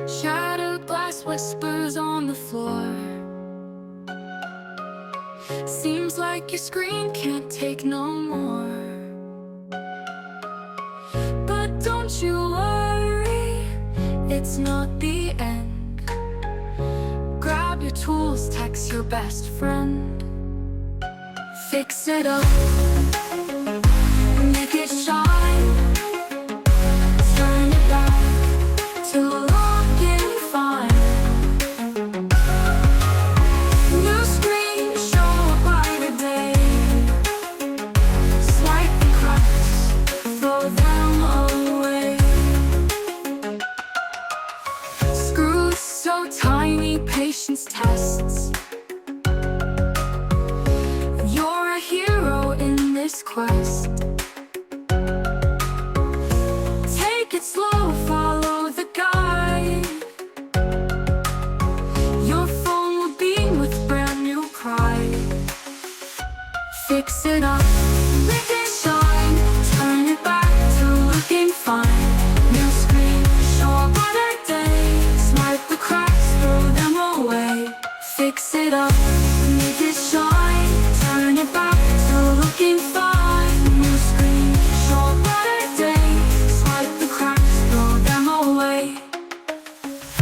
Shattered glass whispers on the floor. Seems like your screen can't take no more. But don't you worry, it's not the end. Grab your tools, text your best friend. Fix it up, make it shine. Turn it back to looking fine. New screen, show a brighter day. Swipe the cracks, throw them away. Screws so tiny, patience tests. You're a hero in this quest. Take it slow, follow the guide. Your phone will beam with brand new pride. Fix it up, make it shine. Turn it back to looking fine. New screen, show a brighter day. Swipe the cracks, throw them away. Fix it up, make it shine. Turn it back to looking fine. New screen, show a brighter day. Swipe the cracks, throw them away.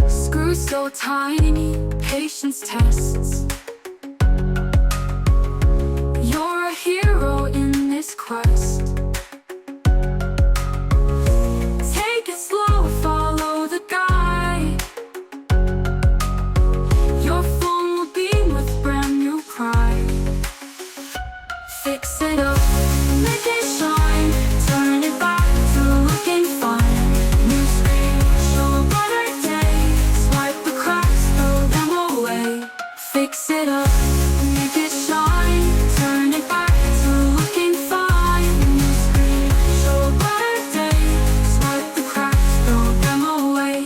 Screws so tiny, patience tests. You're a hero in this quest. Take it slow, follow the guide. Your phone will beam with brand new pride. Fix it up, make it shine. Turn it back to looking fine. New screen, show a brighter day. Swipe the cracks, throw them away. Fix it up, make it shine. Turn it back to looking fine. New screen, show a brighter day. Swipe the cracks, throw them away.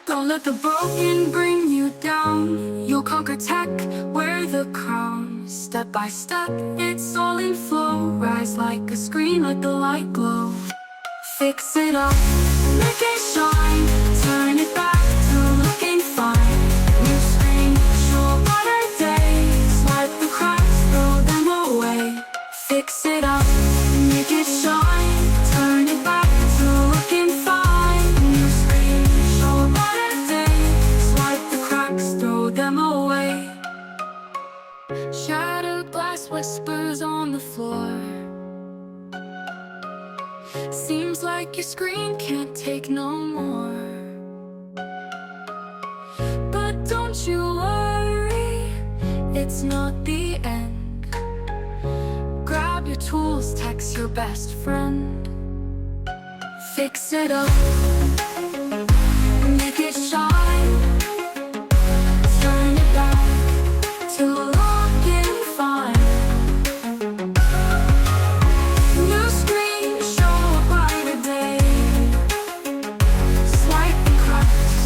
Don't let the broken bring you down. You'll conquer tech, wear the crown. Step by step, it's all in flow. Rise like a screen, let the light glow. Fix it up, make it shine. Turn it back to looking fine. New screen, show a brighter day. Swipe the cracks, throw them away. Fix it up, make it shine. Turn it back to looking fine. New screen, show a brighter day. Swipe the cracks, throw them away. Shattered glass whispers on the floor. Seems like your screen can't take no more. But don't you worry, it's not the end. Grab your tools, text your best friend. Fix it up, make it shine. Turn it back to looking fine. New screen, show a brighter day. Swipe the cracks,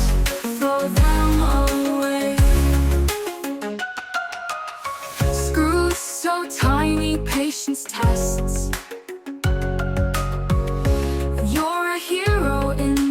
throw them away. Screws so tiny, patience tests. You're a hero in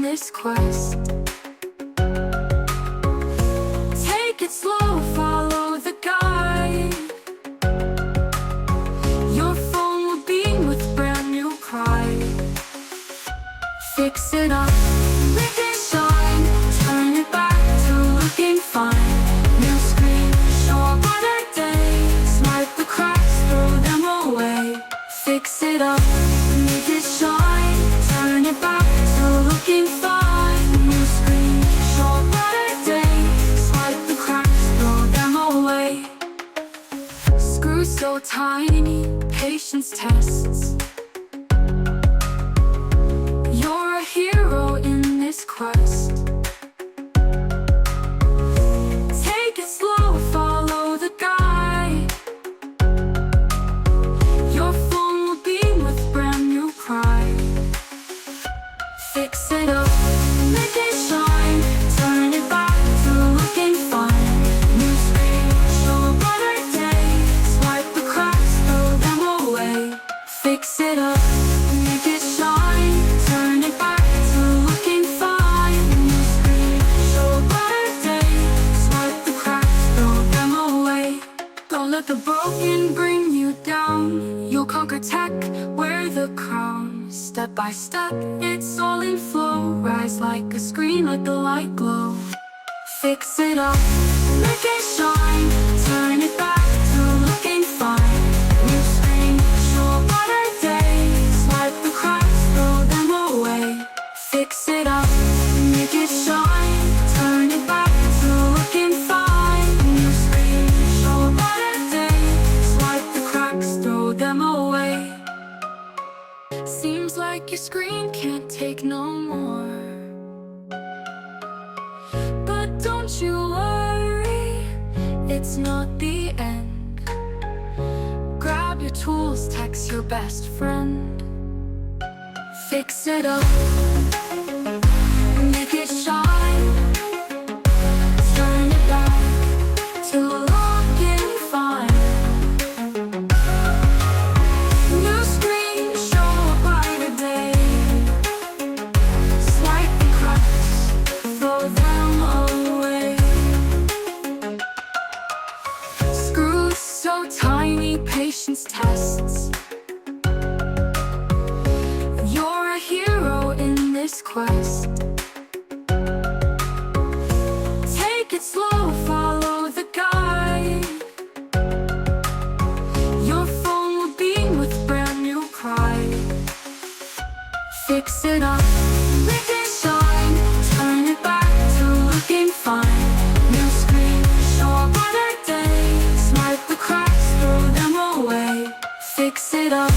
Step by step, it's all in flow. Rise like a screen, let the light glow. Fix it up, make it shine. Turn it back to looking fine. New screen, show a brighter day. Swipe the cracks, throw them away. Fix it up, make it shine. Turn it back to looking fine. New screen, show a brighter day. Swipe the cracks, throw them away. Seems like your screen can't take no more. But don't you worry, it's not the end. Grab your tools, text your best friend. Fix it up, make it shine. Turn it back to looking fine. New screen, show a brighter day. Swipe the cracks, throw them away. Screws so tiny, patience tests. You're a hero in this quest. Take it slow, follow the guide. Your phone will beam with brand new pride. Fix it up, make it shine. Turn it back to looking fine. New screen, show a brighter day. Swipe the cracks, throw them away. Fix it up,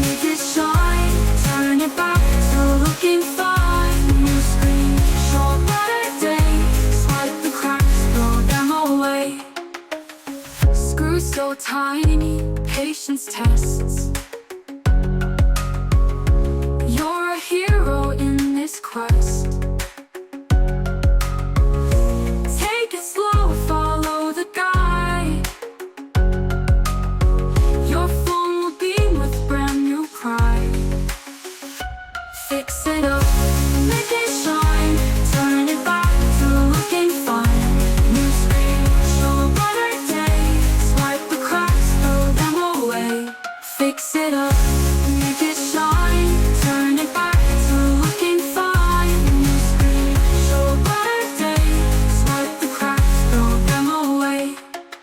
make it shine. Turn it back to looking fine. New screen, show a brighter day. Swipe the cracks, throw them away. Screws so tiny, patience tests. You're a hero in this quest. Take it slow, follow the guide. Your phone will beam with brand new pride. Fix it up, make it shine. Turn it back to looking fine. New screen, show a brighter day. Swipe the cracks, throw them away. Fix it up, make it shine. Turn it back to looking fine. New screen, show a brighter day. Swipe the cracks, throw them away.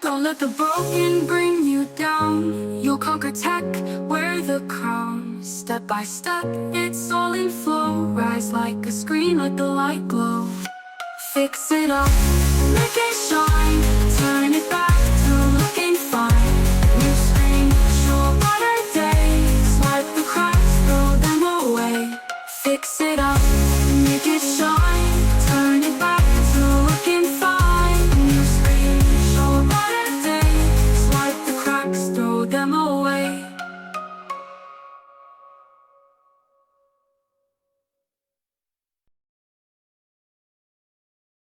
Don't let the broken bring you down. You'll conquer tech, wear the crown. Step by step, it's all in flow. Rise like a screen, let the light glow. Fix it up, make it shine. Turn it back to looking fine. New screen, show a brighter day. Swipe the cracks, throw them away. Fix it